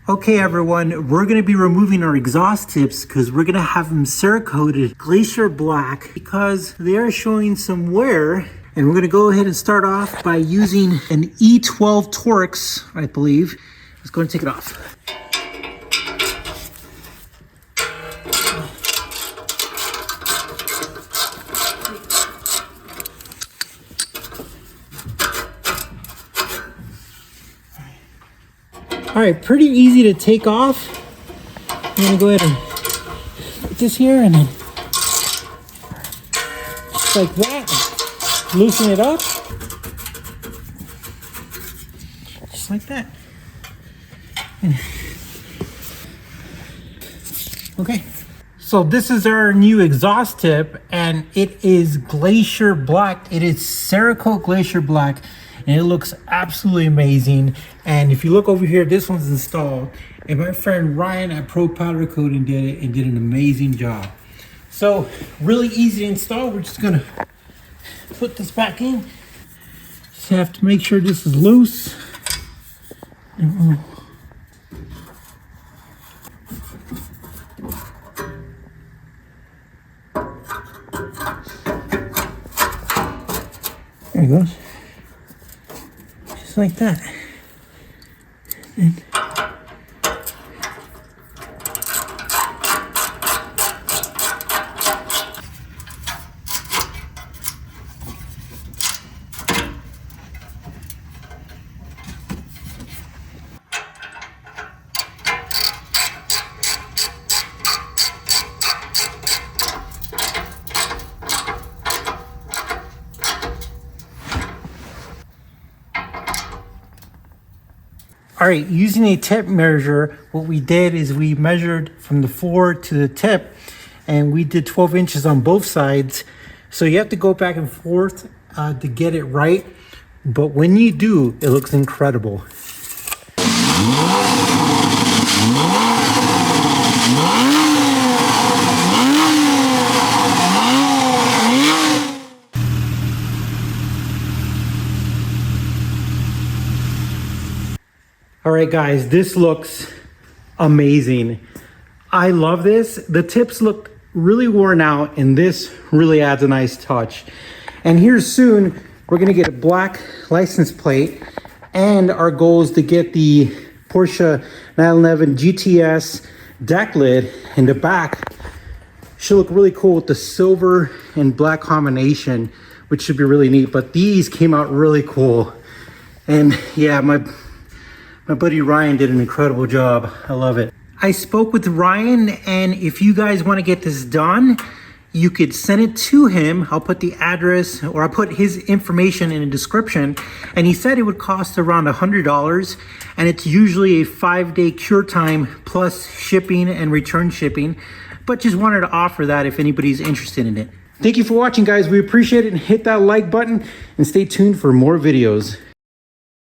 Okay everyone, we're going to be removing our exhaust tips because we're going to have them Cerakote Glacier Black because they are showing some wear. And we're going to go ahead and start off by using an E12 Torx, I believe. Let's go and take it off. All right, pretty easy to take off. I'm gonna go ahead and put this here and then just like that, loosen it up, just like that. Okay, so this is our new exhaust tip and it is Glacier Black. It is Cerakote Glacier Black. And it looks absolutely amazing. And if you look over here, this one's installed. And my friend Ryan at Pro Powder Coating did it and did an amazing job. So really easy to install. We're just gonna put this back in. Just have to make sure this is loose. There it goes. Like that. And all right, using a tip measure, what we did is we measured from the floor to the tip and we did 12 inches on both sides. So you have to go back and forth to get it right. But when you do, it looks incredible. All right, guys, this looks amazing. I love this. The tips look really worn out and this really adds a nice touch. And here soon, we're gonna get a black license plate and our goal is to get the Porsche 911 GTS deck lid in the back. Should look really cool with the silver and black combination, which should be really neat. But these came out really cool. And yeah, my buddy Ryan did an incredible job. I love it. I spoke with Ryan, and if you guys want to get this done, you could send it to him. I'll put the address, or I'll put his information in the description. And he said it would cost around $100, and it's usually a 5-day cure time plus shipping and return shipping. But just wanted to offer that if anybody's interested in it. Thank you for watching, guys. We appreciate it, and hit that like button and stay tuned for more videos.